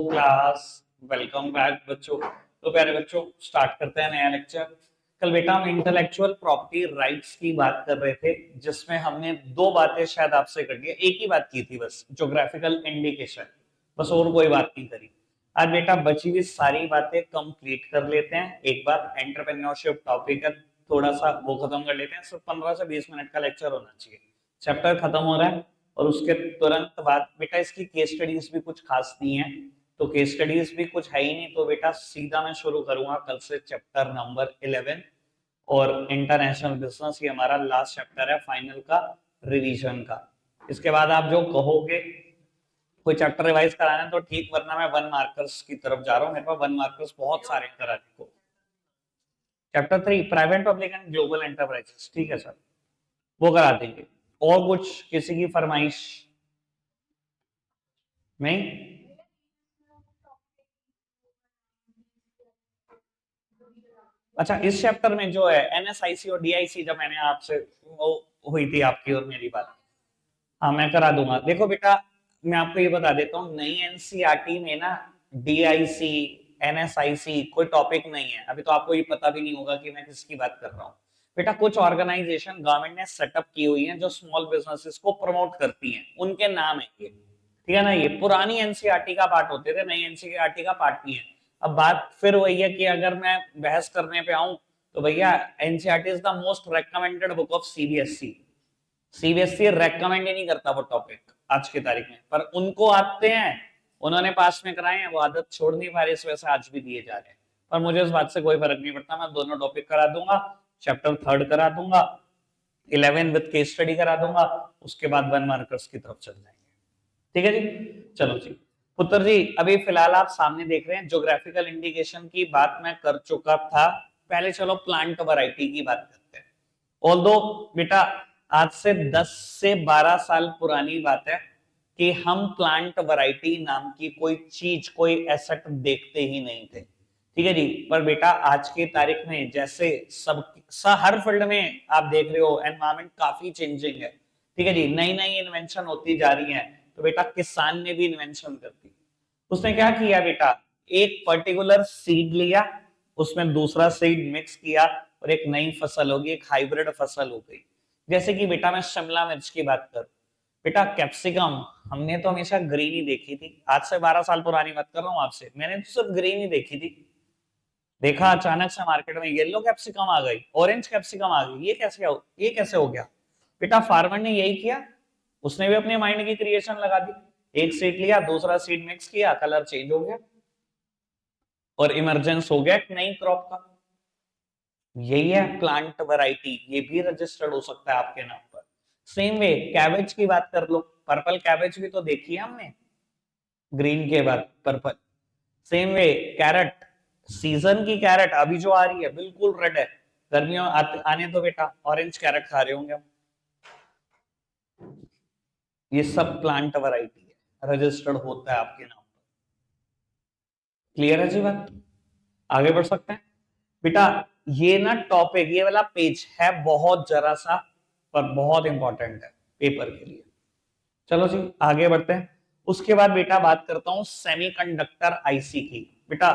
Class welcome back बच्चों। तो प्यारे बच्चों, स्टार्ट करते हैं नया लेक्चर। कल बेटा हम इंटेलेक्चुअल प्रॉपर्टी राइट्स की बात कर रहे थे, जिसमें हमने दो बातें शायद आपसे कर दी, एक ही बात की थी बस, ज्योग्राफिकल इंडिकेशन, बस और कोई बात नहीं करी। आज बेटा बची हुई सारी बातें कंप्लीट कर लेते हैं। एक बार एंटरप्रेन्योरशिप टॉपिक है, थोड़ा सा वो खत्म कर लेते हैं। सिर्फ 15 से 20 मिनट का लेक्चर होना चाहिए। चैप्टर खत्म हो रहा है और उसके तुरंत बाद बेटा इसकी केस स्टडीज भी कुछ खास नहीं है, तो केस स्टडीज भी कुछ है ही नहीं, तो बेटा सीधा मैं शुरू करूंगा कल से चैप्टर नंबर 11। और इंटरनेशनल बिजनेस ये हमारा लास्ट चैप्टर है फाइनल का, रिवीजन का। इसके बाद आप जो कहोगे कोई चैप्टर रिवाइज कराना है तो ठीक, वरना मैं 1 मार्कर्स की तरफ जा रहा हूँ। मेरे पास 1 मार्कर्स बहुत सारे कराने को। Chapter 3 private public and global enterprises, ठीक है सर, वो करा देंगे। और कुछ किसी की फरमाइश नहीं? अच्छा, इस चैप्टर में जो है एनएसआईसी और डीआईसी, जब मैंने आपसे वो हुई थी आपकी और मेरी बात, हाँ मैं करा दूंगा। देखो बेटा, मैं आपको ये बता देता हूँ, नई एनसीईआरटी में ना डीआईसी एनएसआईसी कोई टॉपिक नहीं है। अभी तो आपको ये पता भी नहीं होगा कि मैं किसकी बात कर रहा हूँ। बेटा कुछ ऑर्गेनाइजेशन गवर्नमेंट ने सेटअप की हुई है जो स्मॉल बिजनेसेस को प्रमोट करती हैं, उनके नाम है ये, ठीक है ना। ये पुरानी एनसीईआरटी का पार्ट होते थे, नई एनसीईआरटी का पार्ट नहीं है। अब बात फिर वही है कि अगर मैं बहस करने पे आऊं तो भैया, NCERT is the most recommended book of CBSE. CBSE recommend ही नहीं करता वो टॉपिक आज की तारीख में, पर उनको आते हैं, उन्होंने पास में कराए हैं, वो आदत छोड़ नहीं पा रहे, इस वजह से आज भी दिए जा रहे हैं। पर मुझे इस बात से कोई फर्क नहीं पड़ता, मैं दोनों टॉपिक करा दूंगा। चैप्टर 3 करा दूंगा, 11 विद केस स्टडी करा दूंगा, उसके बाद 1 मार्कर्स की तरफ चल जाएंगे। ठीक है जी, चलो जी। पुत्र जी, अभी फिलहाल आप सामने देख रहे हैं ज्योग्राफिकल इंडिकेशन की बात मैं कर चुका था पहले। चलो प्लांट वैरायटी की बात करते हैं। ऑल्दो बेटा आज से 10 से 12 साल पुरानी बात है कि हम प्लांट वैरायटी नाम की कोई चीज, कोई एसेट देखते ही नहीं थे, ठीक है जी। पर बेटा आज की तारीख में जैसे हर फील्ड में आप देख रहे हो, एनवायरमेंट काफी चेंजिंग है, ठीक है जी, नई नई इन्वेंशन होती जा रही है। तो बेटा किसान ने भी इन्वेंशन कर दी। उसने क्या किया बेटा, एक पर्टिकुलर सीड लिया, उसमें दूसरा सीड मिक्स किया और एक नई फसल होगी, एक हाइब्रिड फसल हो गई। जैसे कि बेटा मैं शिमला मिर्च की बात करूं, बेटा कैप्सिकम हमने तो हमेशा ग्रीन ही देखी थी। आज से 12 साल पुरानी बात कर रहा हूं आपसे, मैंने तो सिर्फ ग्रीन ही देखी थी। देखा अचानक से मार्केट में येलो कैप्सिकम आ गई, ऑरेंज कैप्सिकम आ गई, ये कैसे हो गया? बेटा फार्मर ने यही किया, उसने भी अपने माइंड की क्रिएशन लगा दी। एक सीड लिया, दूसरा सीड मिक्स किया, कलर चेंज हो गया और इमरजेंस हो गया एक नई क्रॉप का। यही है प्लांट वैरायटी, ये भी रजिस्टर्ड हो सकता है आपके नाम पर। सेम वे कैबेज की बात कर लो, पर्पल कैबेज भी तो देखी है हमने, ग्रीन के बाद purple. Same way carrot, season की कैरेट अभी जो आ रही है बिल्कुल रेड है, गर्मियों आने दो बेटा ऑरेंज कैरेट खा रहे होंगे हम। ये सब प्लांट वैरायटी है, रजिस्टर्ड होता है आपके नाम पर। क्लियर है जी बात? आगे बढ़ सकते हैं बेटा। ये ना टॉपिक, ये वाला पेज है बहुत जरा सा, पर बहुत इंपॉर्टेंट है पेपर के लिए। चलो जी आगे बढ़ते हैं। उसके बाद बेटा बात करता हूं सेमीकंडक्टर आईसी की। बेटा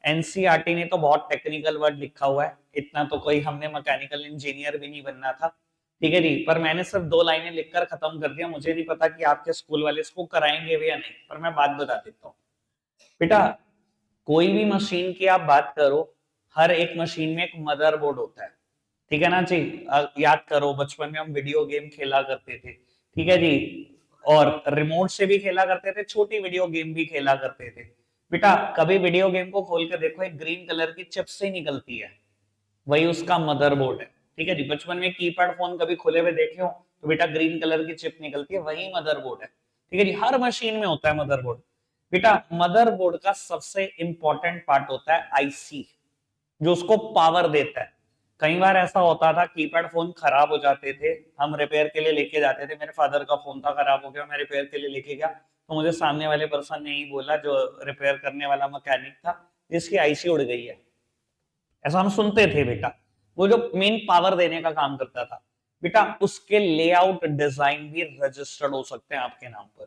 एनसीईआरटी ने तो बहुत टेक्निकल वर्ड लिखा हुआ है, इतना तो कोई हमने मैकेनिकल इंजीनियर भी नहीं बनना था, ठीक है जी। पर मैंने सिर्फ 2 लाइनें लिखकर खत्म कर दिया। मुझे नहीं पता कि आपके स्कूल वाले इसको कराएंगे भी या नहीं, पर मैं बात बता देता हूँ बेटा। कोई भी मशीन की आप बात करो, हर एक मशीन में एक मदरबोर्ड होता है, ठीक है ना जी। याद करो बचपन में हम वीडियो गेम खेला करते थे, ठीक है जी, और रिमोट से भी खेला करते थे, छोटी वीडियो गेम भी खेला करते थे। बेटा कभी वीडियो गेम को खोल के देखो, एक ग्रीन कलर की चिप से निकलती है, वही उसका मदरबोर्ड है, ठीक है जी। बचपन में कीपैड फोन कभी खुले हुए देखे हो तो बेटा ग्रीन कलर की चिप निकलती है, वही मदरबोर्ड है, ठीक है जी। हर मशीन में होता है मदरबोर्ड। बेटा मदरबोर्ड का सबसे इंपॉर्टेंट पार्ट होता है आईसी, जो उसको पावर देता है। कई बार ऐसा होता था कीपैड फोन खराब हो जाते थे, हम रिपेयर के लिए लेके जाते थे। मेरे फादर का फोन था, खराब हो गया, मैं रिपेयर के लिए लेके गया, तो मुझे सामने वाले पर्सन ने ही बोला, जो रिपेयर करने वाला मैकेनिक था, इसकी आईसी उड़ गई है। ऐसा हम सुनते थे बेटा। वो जो मेन पावर देने का काम करता था बेटा, उसके लेआउट डिजाइन भी रजिस्टर्ड हो सकते हैं आपके नाम पर।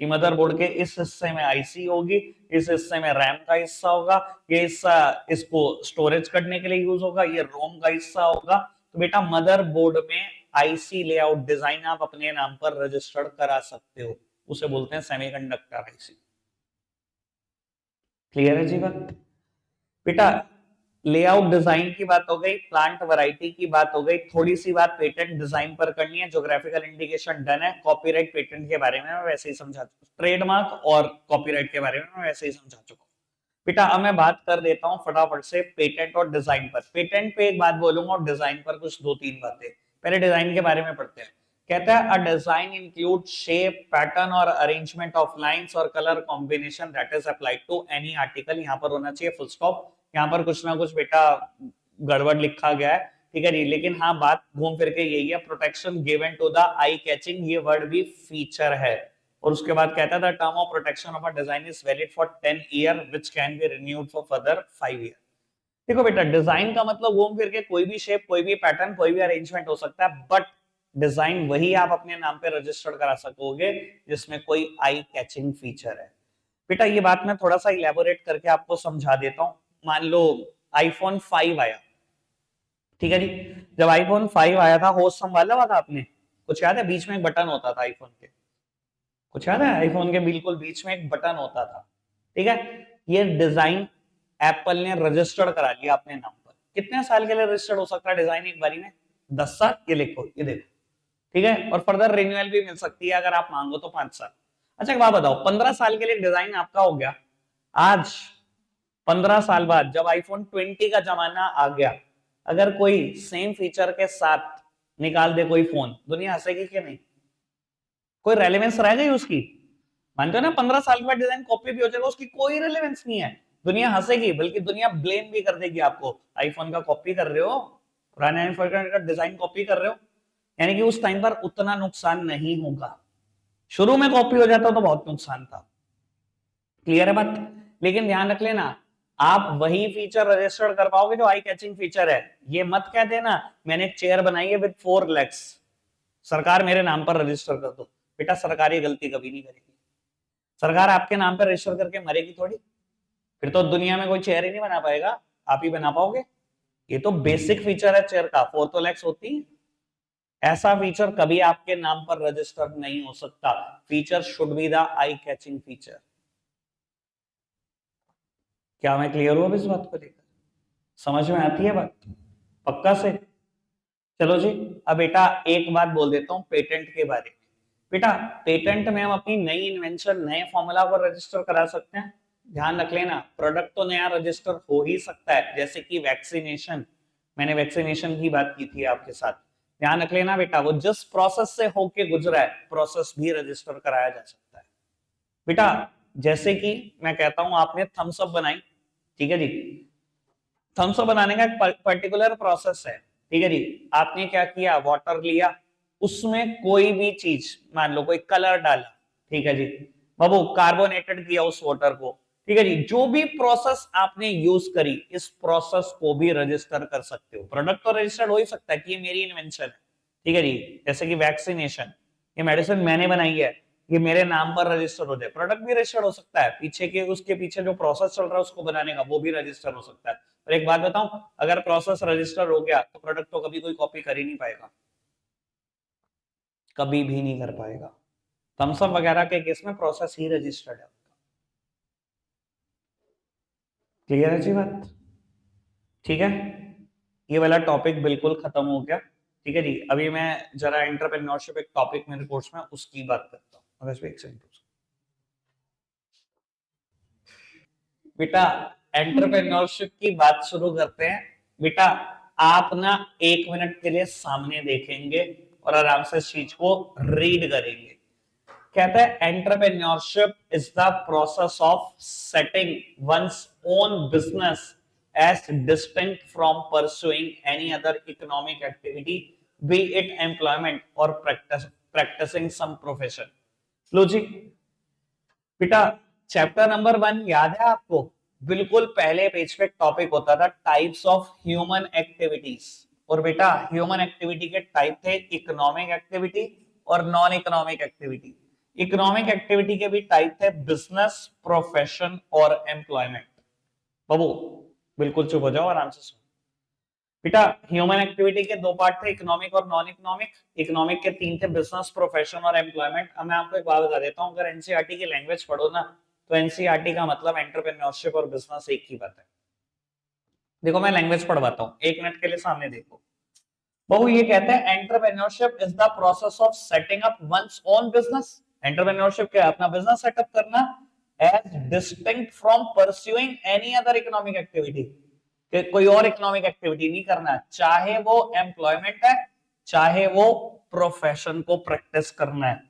कि मदरबोर्ड के इस हिस्से में आईसी होगी, इस हिस्से में रैम का हिस्सा होगा, ये हिस्सा इसको स्टोरेज करने के लिए यूज होगा, ये रोम का हिस्सा होगा। तो बेटा मदरबोर्ड में आईसी लेआउट डिजाइन आप अपने नाम पर रजिस्टर्ड करा सकते हो, उसे बोलते हैं सेमीकंडक्टर आईसी। क्लियर है जी बात? बेटा लेआउट डिजाइन की बात हो गई, प्लांट वैरायटी की बात हो गई, थोड़ी सी बात पेटेंट डिजाइन पर करनी है। ज्योग्राफिकल इंडिकेशन डन है। कॉपीराइट पेटेंट के बारे में मैं वैसे ही समझा चुका, ट्रेडमार्क और कॉपीराइट के बारे में मैं वैसे ही समझा चुका हूं। बेटा अब मैं बात कर देता हूं फटाफट से पेटेंट और डिजाइन पर। पेटेंट पे एक बात बोलूंगा और डिजाइन पर कुछ दो तीन बातें। पहले डिजाइन के बारे में पढ़ते हैं। कहता है a design include shape, pattern और अरेंजमेंट ऑफ लाइंस और colour combination that is applied to any article. यहां पर होना चाहिए फुल स्टॉप, यहाँ पर कुछ ना कुछ बेटा गड़बड़ लिखा गया है, ठीक है जी। लेकिन हाँ बात घूम फिर के यही है, protection given to the eye catching, ये वर्ड भी फीचर है। और उसके बाद कहता था term of protection of a design is valid for 10 year which can be renewed for further 5 year. देखो बेटा डिजाइन का मतलब घूम फिर के कोई भी शेप, कोई भी पैटर्न, कोई भी अरेंजमेंट हो सकता है, बट डिजाइन वही आप अपने नाम पे रजिस्टर्ड करा सकोगे जिसमें कोई आई कैचिंग फीचर है। बेटा ये बात मैं थोड़ा सा इलेबोरेट करके आपको समझा देता हूं। मान लो आईफोन 5 आया, ठीक है जी। जब आईफोन 5 आया था, होश संभाला हुआ था आपने? कुछ याद है? बीच में एक बटन होता था आईफोन के, कुछ याद है? आईफोन के बिल्कुल बीच में एक बटन होता था, ठीक है। ये डिजाइन एप्पल ने रजिस्टर्ड करा लिया अपने नाम पर। कितने साल के लिए रजिस्टर्ड हो सकता है डिजाइन एक बारी में? 10 साल। ये लिखो, ये देखो, ठीक है। और फर्दर रिन्यूअल भी मिल सकती है अगर आप मांगो तो 5 साल। अच्छा एक बात बताओ, 15 साल के लिए डिजाइन आपका हो गया। आज 15 साल बाद जब आईफोन 20 का जमाना आ गया, अगर कोई सेम फीचर के साथ निकाल दे कोई फोन, दुनिया हंसेगी कि नहीं? कोई रेलेवेंस रह गई उसकी? मानते हो ना 15 साल के बाद डिजाइन कॉपी भी हो जाएगा, उसकी कोई रेलेवेंस नहीं है। दुनिया हंसेगी, बल्कि दुनिया ब्लेम भी कर देगी आपको, आईफोन का कॉपी कर रहे हो, पुराने आईफोन का डिजाइन कॉपी कर रहे हो। यानी कि उस टाइम पर उतना नुकसान नहीं होगा, शुरू में कॉपी हो जाता तो बहुत नुकसान था। क्लियर है बात? लेकिन ध्यान रख लेना, आप वही फीचर रजिस्टर कर पाओगे जो आई कैचिंग फीचर है। ये मत कह देना मैंने एक चेयर बनाई है विद 4 लेग्स, सरकार मेरे नाम पर रजिस्टर कर दो। बेटा सरकार ये गलती कभी नहीं करेगी। सरकार आपके नाम पर रजिस्टर करके मरेगी थोड़ी, फिर तो दुनिया में कोई चेयर ही नहीं बना पाएगा, आप ही बना पाओगे। ये तो बेसिक फीचर है चेयर का, 4 तो लेग्स होती है। ऐसा फीचर कभी आपके नाम पर रजिस्टर नहीं हो सकता। Feature should be the eye catching feature. क्या मैं क्लियर हूं इस बात को लेकर? समझ में आती है बात? पक्का से? चलो जी। अब बेटा एक बात बोल देता हूं पेटेंट के बारे में। बेटा पेटेंट में हम अपनी नई इन्वेंशन, नए फॉर्मूला को रजिस्टर करा सकते हैं। ध्यान रख लेना, प्रोडक्ट तो नया रजिस्टर हो ही सकता है, जैसे कि वैक्सीनेशन। मैंने वैक्सीनेशन की बात की थी आपके साथ। ध्यान रख लेना बेटा, वो जिस प्रोसेस से होके गुजरा है, प्रोसेस भी रजिस्टर कराया जा सकता है। बेटा जैसे कि मैं कहता हूं आपने थम्स अप बनाई, ठीक है जी। थम्स अप बनाने का एक पर्टिकुलर प्रोसेस है, ठीक है जी। आपने क्या किया, वाटर लिया, उसमें कोई भी चीज, मान लो कोई कलर डाला, ठीक है जी। बाबू कार्बोनेटेड किया उस वाटर को, ठीक है जी। जो भी प्रोसेस आपने यूज करी, इस प्रोसेस को भी रजिस्टर कर सकते हो। प्रोडक्ट तो रजिस्टर्ड हो ही सकता है कि ये मेरी इन्वेंशन है, ठीक है जी। जैसे कि वैक्सीनेशन, ये मेडिसिन मैंने बनाई है, ये मेरे नाम पर रजिस्टर हो जाए। प्रोडक्ट भी रजिस्टर्ड हो सकता है, पीछे के उसके पीछे जो प्रोसेस चल रहा है उसको बनाने का, वो भी रजिस्टर हो सकता है। और एक बात बताऊं, अगर प्रोसेस रजिस्टर हो गया तो प्रोडक्ट तो कभी कोई कॉपी कर ही नहीं पाएगा, कभी भी नहीं कर पाएगा। थम्स अप वगैरह के केस में प्रोसेस ही रजिस्टर्ड है। क्लियर है जी बात? ठीक है, ये वाला टॉपिक बिल्कुल खत्म हो गया, ठीक है जी। अभी मैं जरा एंटरप्रेन्योरशिप एक टॉपिक मेरे कोर्स में, उसकी बात करता हूँ। अगर एक सेकंड बेटा, एंटरप्रेन्योरशिप की बात शुरू करते हैं। बेटा आप ना 1 मिनट के लिए सामने देखेंगे और आराम से इस चीज को रीड करेंगे। कहता है entrepreneurship is the process of setting one's own business as distinct from pursuing any other economic activity, be it employment or practising some profession. लो जी बेटा, चैप्टर नंबर 1 याद है आपको? बिल्कुल पहले पेज पे टॉपिक होता था टाइप्स ऑफ ह्यूमन एक्टिविटीज। और बेटा ह्यूमन एक्टिविटी के टाइप थे इकोनॉमिक एक्टिविटी और non economic activity. Economic activity के भी टाइप थे, बिजनेस, प्रोफेशन और एम्प्लॉयमेंट। बाबू बिल्कुल चुप हो जाओ, आराम से सुनो बेटा। ह्यूमन एक्टिविटी के दो पार्ट थे, इकोनॉमिक और नॉन इकोनॉमिक। इकोनॉमिक के तीन थे, बिजनेस, प्रोफेशन और एम्प्लॉयमेंट। अब मैं आपको एक बात बता देता हूं, अगर एनसीईआरटी की लैंग्वेज पढ़ो ना, तो एनसीईआरटी का मतलब एंटरप्रेन्योरशिप और बिजनेस एक ही बात है। देखो मैं लैंग्वेज पढ़वाता हूँ, एक मिनट के लिए सामने देखो। बहु ये कहते हैं entrepreneurship is the process of setting up one's own business. Entrepreneurship क्या है? अपना बिजनेस सेटअप करना, as distinct from pursuing any other economic activity. कि कोई और इकोनॉमिक एक्टिविटी नहीं करना, चाहे वो एम्प्लॉयमेंट है, चाहे वो प्रोफेशन को प्रैक्टिस करना है।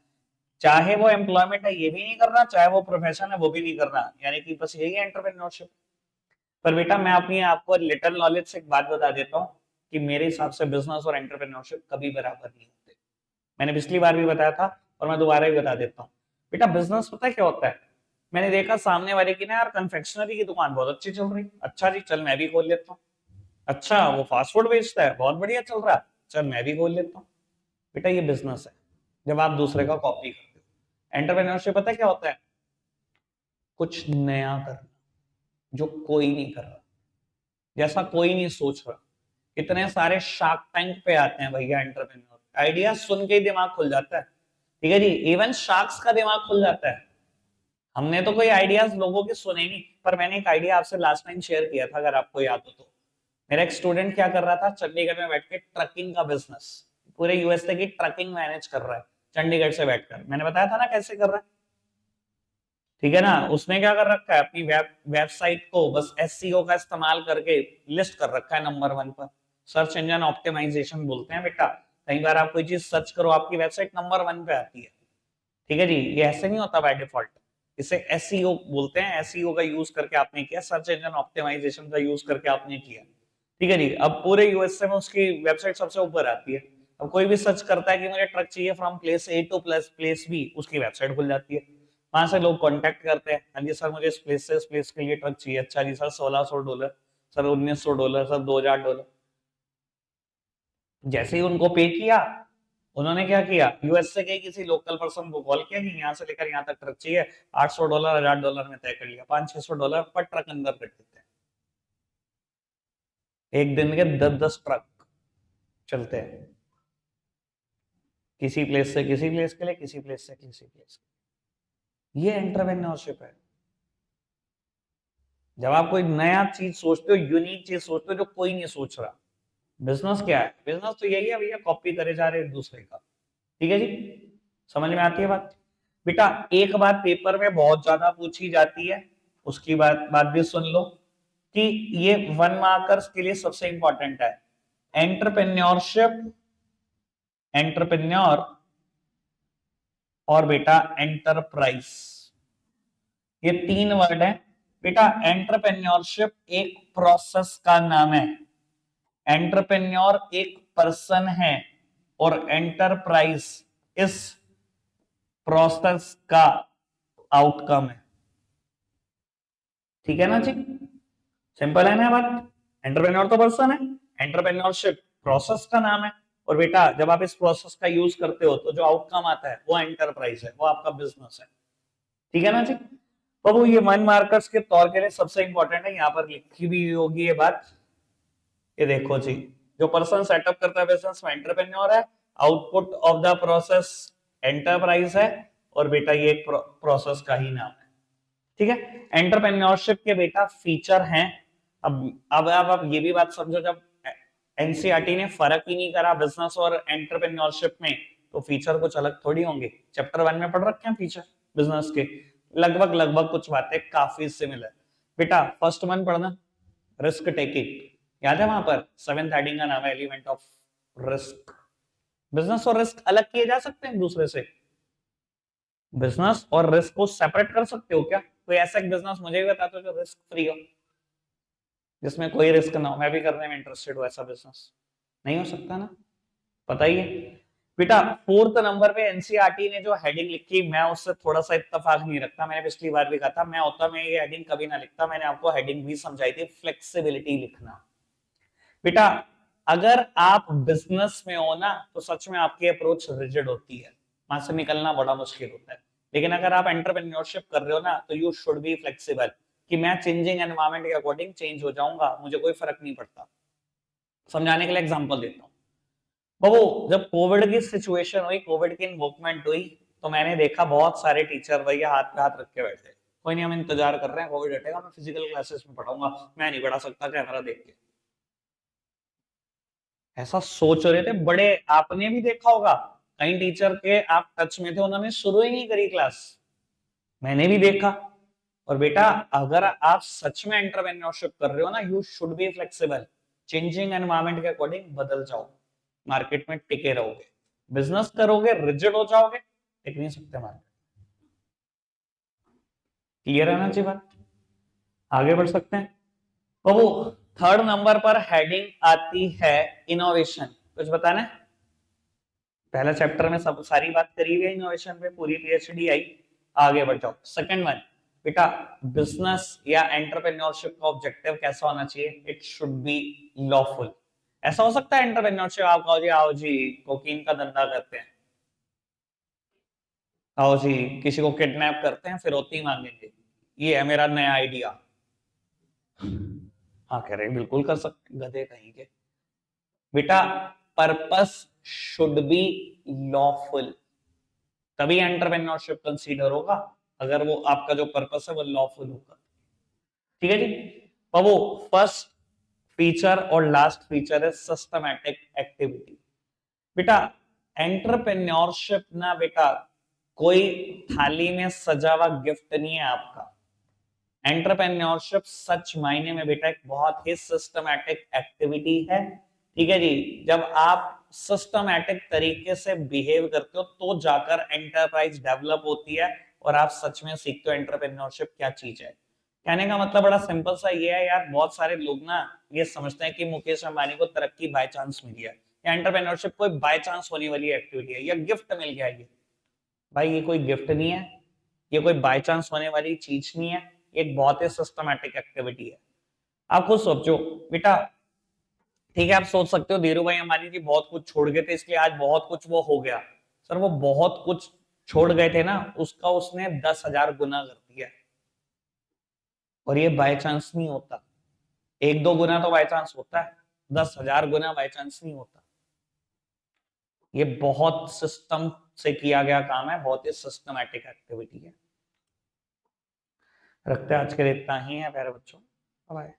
चाहे वो एम्प्लॉयमेंट है ये भी नहीं करना, चाहे वो प्रोफेशन है वो भी नहीं करना, यानी कि बस यही है एंटरप्रेन्योरशिप। पर बेटा मैं अपनी आपको लिटिल नॉलेज से एक बात बता देता हूँ कि मेरे हिसाब से बिजनेस और एंटरप्रेन्योरशिप कभी बराबर नहीं होते। मैंने पिछली बार भी बताया था और मैं दोबारा भी बता देता हूँ। बेटा बिजनेस पता है क्या होता है? मैंने देखा सामने वाले की ना यार कन्फेक्शनरी की दुकान बहुत अच्छी चल रही, अच्छा जी चल मैं भी खोल लेता हूँ। अच्छा वो फास्ट फूड बेचता है, बहुत बढ़िया चल रहा है, चल मैं भी खोल लेता हूँ। बेटा ये बिजनेस है, जब आप दूसरे का कॉपी करते हो। एंटरप्रेन्योरशिप पता है क्या होता है? कुछ नया करना, जो कोई नहीं कर रहा, जैसा कोई नहीं सोच रहा। इतने सारे शार्क टैंक पे आते हैं भैया एंटरप्रेन्योर, आइडिया सुन के ही दिमाग खुल जाता है। ठीक है जी, इवन शार्क्स का दिमाग खुल जाता है। हमने तो कोई आइडियाज लोगों के सुने नहीं, पर मैंने एक आइडिया आपसे लास्ट टाइम शेयर किया था, अगर आपको याद हो तो। मेरा एक स्टूडेंट क्या कर रहा था, चंडीगढ़ में बैठ के ट्रकिंग का बिजनेस, पूरे यूएसए की ट्रकिंग मैनेज कर रहा है चंडीगढ़ से बैठकर। मैंने बताया था ना कैसे कर रहा है, ठीक है ना। उसने क्या कर रखा है, अपनी वेबसाइट को बस एसईओ का इस्तेमाल करके लिस्ट कर रखा है नंबर 1 पर। सर्च इंजन ऑप्टिमाइजेशन बोलते हैं बेटा। कई बार आप कोई चीज सर्च करो, आपकी वेबसाइट नंबर 1 पे आती है। ठीक है जी, ये ऐसे नहीं होता बाय डिफॉल्ट, इसे एसईओ बोलते हैं। एसईओ का यूज करके आपने किया, सर्च इंजन ऑप्टिमाइजेशन का यूज करके आपने किया। ठीक है जी, अब पूरे यूएसए में उसकी वेबसाइट सबसे ऊपर आती है। अब कोई भी सर्च करता है कि मुझे ट्रक चाहिए from place A to place B, उसकी वेबसाइट खुल जाती है। वहां से लोग कांटेक्ट करते हैं, हाँ जी सर मुझे इस प्लेस से इस प्लेस के लिए ट्रक चाहिए। अच्छा जी सर, $1600, सर $1900, सर $2000। जैसे ही उनको पे किया, उन्होंने क्या किया, यूएसए के किसी लोकल पर्सन को कॉल किया कि यहाँ से लेकर यहाँ तक ट्रक चाहिए, $800 $1000 में तय कर लिया। $500-600 पर ट्रक अंदर कर देते हैं। एक दिन के 10-10 ट्रक चलते हैं, किसी प्लेस से किसी प्लेस के लिए, किसी प्लेस से किसी प्लेस के लिए। ये एंटरप्रेन्योरशिप है। जब आप कोई नया चीज सोचते हो, यूनिक चीज सोचते हो जो कोई नहीं सोच रहा। बिजनेस क्या है? बिजनेस तो यही है भैया, कॉपी करे जा रहे हैं एक दूसरे का। ठीक है जी, समझ में आती है बात? बेटा एक बात पेपर में बहुत ज्यादा पूछी जाती है, उसकी बात भी सुन लो कि ये 1 मार्कर्स के लिए सबसे इंपॉर्टेंट है। एंटरप्रेन्योरशिप, एंटरप्रेन्योर और बेटा एंटरप्राइज, ये 3 वर्ड है। बेटा एंटरप्रेन्योरशिप एक प्रोसेस का नाम है, एंटरप्रेन्योर एक पर्सन है, और एंटरप्राइज इस प्रोसेस का आउटकम है। ठीक है ना जी, सिंपल है ना बात। एंटरप्रेन्योर तो पर्सन है, एंटरप्रेन्योरशिप प्रोसेस का नाम है, और बेटा जब आप इस प्रोसेस का यूज करते हो तो जो आउटकम आता है वो एंटरप्राइज है, वो आपका बिजनेस है। ठीक है ना जी। तो वो ये 1 मार्कर्स के तौर के लिए सबसे इंपॉर्टेंट है, यहाँ पर लिखी भी होगी ये बात। ये देखो जी, जो पर्सन सेटअप करता है बिजनेस में एंटरप्रेन्योर है, output of the process enterprise है, और बेटा ये एक प्रोसेस का ही नाम है। ठीक है, एंटरप्रेन्योरशिप के बेटा फीचर हैं। अब आप ये भी बात समझो, जब एनसीईआरटी ने फर्क ही नहीं करा बिजनेस और एंटरप्रेन्योरशिप में, तो फीचर कुछ अलग थोड़ी होंगे। चैप्टर 1 में पढ़ रखे हैं फीचर बिजनेस के, लगभग लगभग कुछ बातें काफी सिमिलर। बेटा फर्स्ट वन पढ़ना, रिस्क टेकिंग। याद है वहां पर 7th हेडिंग का नाम है एलिमेंट ऑफ रिस्क। बिजनेस और रिस्क अलग किए जा सकते हैं दूसरे से? बिजनेस और रिस्क को सेपरेट कर सकते हो क्या? कोई ऐसा एक बिजनेस मुझे भी बता दो जो रिस्क फ्री हो, जिसमें कोई रिस्क ना हो, मैं भी करने में इंटरेस्टेड हूँ ऐसा बिजनेस। नहीं हो सकता ना, बताइए। बेटा 4th नंबर पे एनसीईआरटी ने जो हेडिंग लिखी, मैं उससे थोड़ा सा इत्तेफाक नहीं रखता। मैंने पिछली बार भी कहा था, मैं होता मैं ये हेडिंग कभी ना लिखता। मैंने आपको हेडिंग भी समझाई थी, फ्लेक्सिबिलिटी लिखना। बेटा अगर आप बिजनेस में हो ना, तो सच में आपकी अप्रोच रिजिड होती है, वहां से निकलना बड़ा मुश्किल होता है। लेकिन अगर आप एंटरप्रेन्योरशिप कर रहे हो ना, तो यू शुड बी फ्लेक्सिबल कि मैं चेंजिंग एनवायरमेंट के अकॉर्डिंग चेंज हो जाऊंगा, मुझे कोई फर्क नहीं पड़ता। समझाने के लिए एग्जांपल देता हूँ। बाबू, जब कोविड की सिचुएशन हुई, कोविड की इन्वोकमेंट हुई, तो मैंने देखा बहुत सारे टीचर भैया हाथ पे हाथ रख के बैठे, कोई नहीं हम इंतजार कर रहे हैं कोविड हटेगा, मैं फिजिकल क्लासेस में पढ़ाऊंगा, मैं नहीं पढ़ा सकता कैमरा देख के। ऐसा सोच रहे थे बड़े। आपने भी देखा होगा कई टीचर के आप टच में थे, उन्होंने शुरू ही नहीं करी क्लास, मैंने भी देखा। और बेटा, अगर आप सच में एंटरप्रेन्योरशिप कर रहे हो ना, you should be flexible, changing environment के अकॉर्डिंग बदल जाओ, मार्केट में टिके रहोगे। बिजनेस करोगे रिजिड हो जाओगे, टिक नहीं सकते मार्केट। क्लियर है ना जी बात? आगे बढ़ सकते हैं। तो वो थर्ड नंबर पर हेडिंग आती है इनोवेशन। कुछ बताना है? पहला चैप्टर में सब सारी बात करी हुई है इनोवेशन पे, पूरी पीएचडी आई। आगे बढ़ जाओ। सेकंड वन बेटा, बिजनेस या एंटरप्रेन्योरशिप का ऑब्जेक्टिव कैसा होना चाहिए? It should be lawful. ऐसा हो सकता है एंटरप्रेन्योरशिप आप कहो जी आओ जी कोकीन का धंधा करते हैं, आओ जी किसी को किडनैप करते हैं फिरौती मांगेंगे, ये है मेरा नया आइडिया। हाँ कह रहे बिल्कुल कर सकते, गधे कहीं के। बेटा, पर्पस शुड बी लॉफुल, तभी एंटरप्रेन्योरशिप कंसीडर होगा, अगर वो आपका जो पर्पस है वो लॉफुल होगा। ठीक है जी। अब वो फर्स्ट फीचर और लास्ट फीचर है सिस्टमैटिक एक्टिविटी। बेटा, एंटरप्रेन्योरशिप ना बेटा कोई थाली में सजा हुआ गिफ्ट नहीं है आपका। एंटरप्रेन्योरशिप सच मायने में बेटा एक बहुत ही सिस्टमैटिक एक्टिविटी है। ठीक है जी। जब आप सिस्टमैटिक तरीके से बिहेव करते हो तो जाकर एंटरप्राइज डेवलप होती है और आप सच में सीखते हो एंटरप्रेन्योरशिप क्या चीज है। कहने का मतलब बड़ा सिंपल सा ये है यार, बहुत सारे लोग ना ये समझते हैं कि मुकेश अंबानी को तरक्की बाय चांस मिली है, या एंटरप्रेन्योरशिप कोई बाय चांस होने वाली एक्टिविटी है, या गिफ्ट मिल गया ये। भाई ये कोई गिफ्ट नहीं है, ये कोई बाय चांस होने वाली चीज नहीं है, एक बहुत ही सिस्टमैटिक एक्टिविटी है। आप खुद सोचो बेटा। ठीक है, आप सोच सकते हो धीरू भाई अंबानी जी बहुत कुछ छोड़ गए थे इसलिए आज बहुत कुछ वो हो गया। सर वो बहुत कुछ छोड़ गए थे ना, उसका उसने 10,000 गुना कर दिया, और ये बाय चांस नहीं होता। एक दो गुना तो बाय चांस होता है, 10,000 गुना बाय चांस नहीं होता। ये बहुत सिस्टम से किया गया काम है, बहुत ही सिस्टमैटिक एक्टिविटी है। रखते हैं आज के लिए इतना ही है प्यारे बच्चों। बाय।